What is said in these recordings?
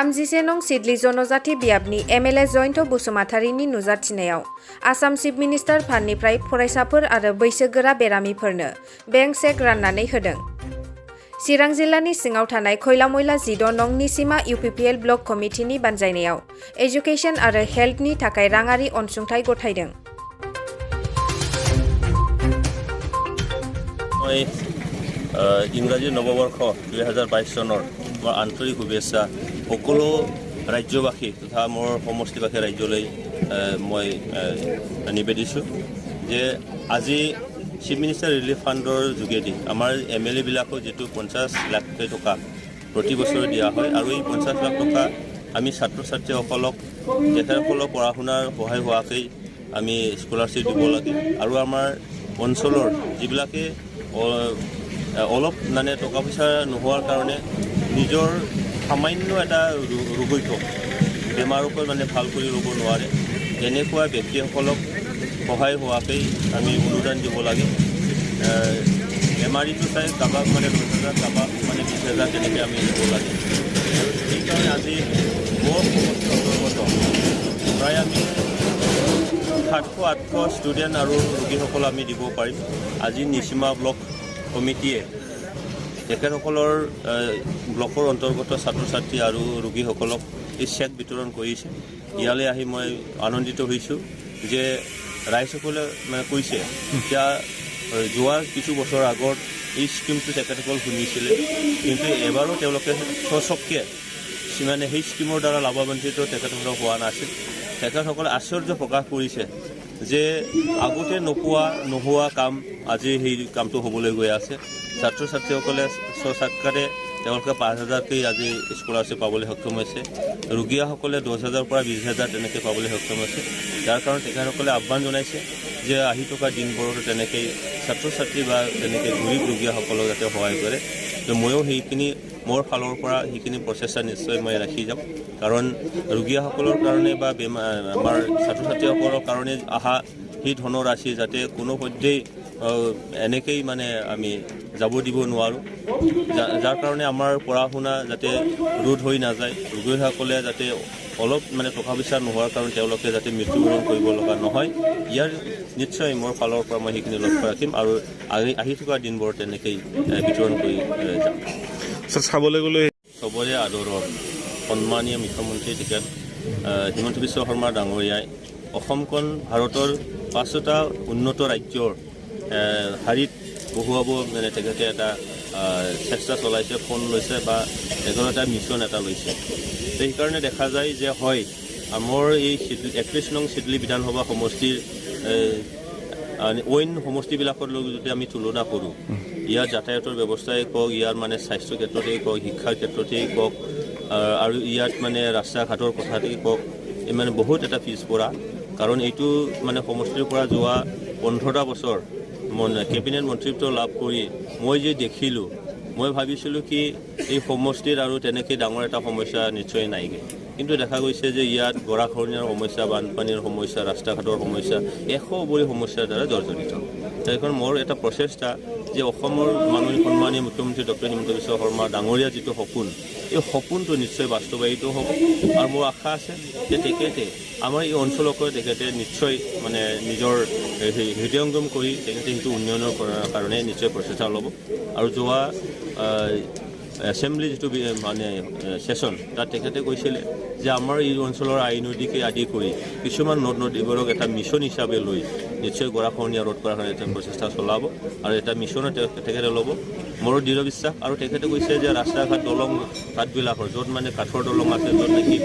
31 नं सिडली जनजाति बियाबनि एमएलए जयन्त बसुमतारीनि नुजाथिनायाव आसाम चिफ मिनिस्टार फान्डनिफ्राय फरायसाफोर आरो बैसोगोरा बेरामिफोरनो बेंक चेक राननानै होदों। चिरां जिल्लानि सिङाव थानाय खयलामयला 16 नं निसिमा इउपिपिएल ब्लक कमिटिनि बानजायनायाव एजुकेशन आरो हेल्थनि थाखाय राङारि अनसुंथाइ गथायदों। ইংৰাজী নৱবৰ্ষ 2022 চনৰ মই আন্তৰিক শুভেচ্ছা সকলো ৰাজ্যবাসী তথা মোৰ সমষ্টিবাসী ৰাজ্যলৈ মই নিবেদিছোঁ যে আজি চিফ মিনিষ্টাৰ ৰিলিফ ফাণ্ডৰ যোগেদি আমাৰ এমএলএ বিলাকক যেটো 50 লাখ টকা প্ৰতি বছৰে দিয়া হয় আৰু এই 50 লাখ টকা আমি ছাত্ৰ ছাত্ৰীসকলক তেখেতসকলৰ পঢ়া শুনাৰ সহায় হোৱাকৈ আমি স্কলাৰশ্বিপ দিব লাগে আৰু আমাৰ অঞ্চলৰ যিবিলাকে অলপ মানে টকা পইচা নোহোৱাৰ কাৰণে নিজৰ সামান্য এটা ৰোগীক বেমাৰৰ পৰা মানে ভাল কৰি ল'ব নোৱাৰে এনেকুৱা ব্যক্তিসকলক সহায় হোৱাকৈ আমি অনুদান দিব লাগে। বেমাৰীটো চাই কাবাক মানে 10,000 কাবাক মানে 20,000 তেনেকৈ আমি দিব লাগে। সেইকাৰণে আজি মোৰ সমষ্টিৰ অন্তৰ্গত প্ৰায় আমি 700-800 ষ্টুডেণ্ট আৰু ৰোগীসকল আমি দিব পাৰিম। আজি নিচিমা ব্লক কমিটিয়ে তেখেতসকলৰ ব্লকৰ অন্তৰ্গত ছাত্ৰ ছাত্ৰী আৰু ৰোগীসকলক এই চেক বিতৰণ কৰিছে। ইয়ালৈ আহি মই আনন্দিত হৈছোঁ যে ৰাইজসকলে মানে কৈছে এতিয়া যোৱা কিছু বছৰ আগত এই স্কিমটো তেখেতসকল শুনিছিলে কিন্তু এবাৰো তেওঁলোকে সচককৈ মানে সেই স্কিমৰ দ্বাৰা লাভান্বিত তেখেতসকল হোৱা নাছিল। তেখেতসকলে আশ্চৰ্য প্ৰকাশ কৰিছে যে আগতে নোহোৱা কাম আজি সেই কামটো হ'বলৈ গৈ আছে। ছাত্ৰ ছাত্ৰীসকলে স্বসাক্ষাতে তেওঁলোকে 5,000কৈ আজি স্কলাৰশ্বিপ পাবলৈ সক্ষম হৈছে। ৰোগীসকলে 10,000 পৰা 20,000 তেনেকৈ পাবলৈ সক্ষম হৈছে। যাৰ কাৰণে তেখেতসকলে আহ্বান জনাইছে যে আহি থকা দিনবোৰতো তেনেকৈ ছাত্ৰ ছাত্ৰী বা তেনেকৈ গৰীব ৰোগীসকলক যাতে সহায় কৰে। তো ময়ো সেইখিনি মোৰ ফালৰ পৰা সেইখিনি প্ৰচেষ্টা নিশ্চয় মই ৰাখি যাম কাৰণ ৰোগীসকলৰ কাৰণে বা আমাৰ ছাত্ৰ ছাত্ৰীসকলৰ কাৰণে অহা সেই ধনৰাশি যাতে কোনো পধ্যেই এনেকেই মানে আমি যাব দিব নোৱাৰোঁ। যাৰ কাৰণে আমাৰ পঢ়া শুনা যাতে ৰোধ হৈ নাযায়, ৰোগীসকলে যাতে অলপ মানে টকা পইচা নোহোৱাৰ কাৰণে তেওঁলোকে যাতে মৃত্যুবৰণ কৰিব লগা নহয়। ইয়াৰ নিশ্চয় মোৰ ফালৰ পৰা মই সেইখিনি লক্ষ্য ৰাখিম আৰু আহি থকা দিনবোৰ তেনেকেই বিতৰণ কৰি যাম। চাবলৈ গ'লে চবৰে আদৰৰ সন্মানীয় মুখ্যমন্ত্ৰী তেখেত হিমন্ত বিশ্ব শৰ্মা ডাঙৰীয়াই অসমখন ভাৰতৰ 5টা উন্নত ৰাজ্যৰ শাৰীত বহুৱাব মানে তেখেতে এটা চেষ্টা চলাইছে, ফোন লৈছে বা তেখেতৰ এটা মিছন এটা লৈছে। সেইকাৰণে দেখা যায় যে হয় আমাৰ এই 31 নং চিডলি বিধানসভা সমষ্টিৰ অইন সমষ্টিবিলাকৰ লগত যদি আমি তুলনা কৰোঁ ইয়াৰ যাতায়াতৰ ব্যৱস্থাই কওক, ইয়াৰ মানে স্বাস্থ্য ক্ষেত্ৰতেই কওক, শিক্ষাৰ ক্ষেত্ৰতেই কওক আৰু ইয়াত মানে ৰাস্তা ঘাটৰ কথাতেই কওক মানে বহুত এটা পিছপৰা। কাৰণ এইটো মানে সমষ্টিৰ পৰা যোৱা 15টা বছৰ কেবিনেট মন্ত্ৰীত্ব লাভ কৰি মই যে দেখিলোঁ মই ভাবিছিলোঁ কি এই সমষ্টিত আৰু তেনেকৈ ডাঙৰ এটা সমস্যা নিশ্চয় নাইগৈ, কিন্তু দেখা গৈছে যে ইয়াত গৰাখহনীয়াৰ সমস্যা, বানপানীৰ সমস্যা, ৰাস্তা ঘাটৰ সমস্যা 100 উপৰি সমস্যাৰ দ্বাৰা জৰ্জৰিত। সেইকাৰণে মোৰ এটা প্ৰচেষ্টা যে অসমৰ মাননীয় সন্মানীয় মুখ্যমন্ত্ৰী ডক্টৰ হিমন্ত বিশ্ব শৰ্মা ডাঙৰীয়া যিটো সপোন এই সপোনটো নিশ্চয় বাস্তৱায়িত হ'ব আৰু মোৰ আশা আছে যে তেখেতে আমাৰ এই অঞ্চলকো তেখেতে নিশ্চয় মানে নিজৰ হৃদয়ংগম কৰি তেখেতে সেইটো উন্নয়নৰ কাৰণে নিশ্চয় প্ৰচেষ্টা ল'ব। আৰু যোৱা এছেম্বলি যিটো মানে ছেশ্যন তাত তেখেতে কৈছিলে যে আমাৰ এই অঞ্চলৰ আই নদীকে আদি কৰি কিছুমান নদ নদীবোৰক এটা মিছন হিচাপে লৈ নিশ্চয় গৰাখহনীয়া ৰোধ কৰাৰ কাৰণে এটা প্ৰচেষ্টা চলাব আৰু এটা মিছনো তেখেতে ল'ব। মোৰো দৃঢ় বিশ্বাস। আৰু তেখেতে কৈছে যে ৰাস্তা ঘাট দলং ঘাটবিলাকৰ য'ত মানে কাঠৰ দলং আছে, য'ত নেকি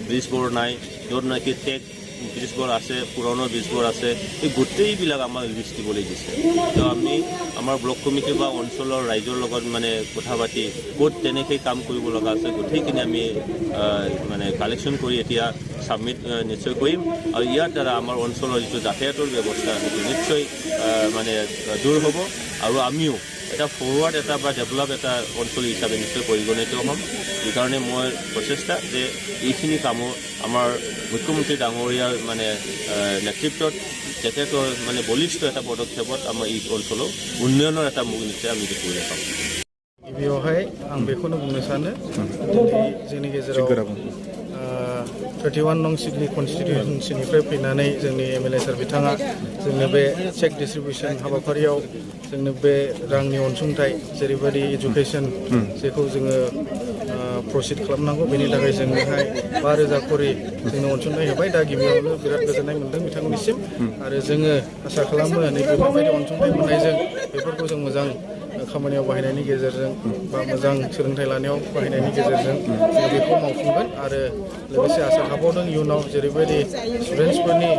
ব্ৰিজবোৰ নাই, য'ত নেকি টেক ব্ৰিজবোৰ আছে, পুৰণি ব্ৰিজবোৰ আছে, এই গোটেইবিলাক আমাক লিষ্ট দিবলৈ দিছে। তো আমি আমাৰ ব্লক কমিটি বা অঞ্চলৰ ৰাইজৰ লগত মানে কথা পাতি ক'ত তেনেকৈ কাম কৰিব লগা আছে গোটেইখিনি আমি মানে কালেকশ্যন কৰি এতিয়া ছাবমিট নিশ্চয় কৰিম আৰু ইয়াৰ দ্বাৰা আমাৰ অঞ্চলৰ যিটো যাতায়াতৰ ব্যৱস্থা সেইটো নিশ্চয় মানে দূৰ হ'ব আৰু আমিও এটা ফৰৱাৰ্ড এটা বা ডেভেলপ এটা অঞ্চল হিচাপে নিশ্চয় পৰিগণিত হ'ম। সেইকাৰণে মই প্ৰচেষ্টা যে এইখিনি কামো আমাৰ মুখ্যমন্ত্ৰী ডাঙৰীয়াৰ মানে নেতৃত্বত তেখেতৰ মানে বলিষ্ঠ এটা পদক্ষেপত আমাৰ এই অঞ্চলৰ উন্নয়নৰ এটা মুখ নিশ্চয় আমি দেখিবলৈ পাম। गिबियावहाय आं बेखौनो बुंनो सानो दिनै जोंनि गेजेराव 31 नं सिडनी कनस्टिटिउन्सिनिफ्राय फैनानै जोंनि एमएलए सार बिथाङा जोंनो बे चेक डिस्ट्रिबिउसन हाबाफारियाव जोंनो बे रांनि अनसुंथाइ जेरैबायदि एजुकेसन जेखौ जोङो प्रसिड खालामनांगौ बेनि थाखाय जोंनोहाय 5,000 करि जोंनो अनसुंथाइ होबाय दा गिबियावनो बिराद गोजोननाय मोनदों बिथांमोननिसिम आरो जोङो आसा खालामो नैबेफोरबायदि अनसुंथाइ मोननायजों बेफोरखौ जों मोजां खामानियाव बाहायनायनि गेजेरजों बा मोजां सोलोंथाइ लानायाव बाहायनायनि गेजेरजों जों बेखौ मावफुंगोन आरो लोगोसे आसा खालामबावदों इयुनाव जेरैबायदि स्टुडेन्टसफोरनि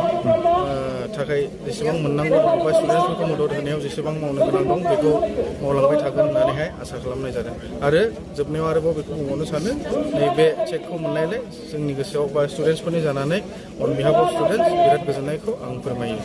थाखाय जेसेबां मोननांगौ दं बा स्टुडेन्टसफोरखौ मदद होनायाव जेसेबां मावनो गोनां दं बेखौ मावलांबाय थागोन होननानैहाय आसा खालामनाय जादों आरो जोबनायाव आरोबाव बेखौ बुंबावनो सानो नैबे चेकखौ मोननायलाय जोंनि गोसोआव बा स्टुडेन्टसफोरनि जानानै अन बिहाफ अफ स्टुडेन्टस बिराद गोजोननायखौ आं फोरमायो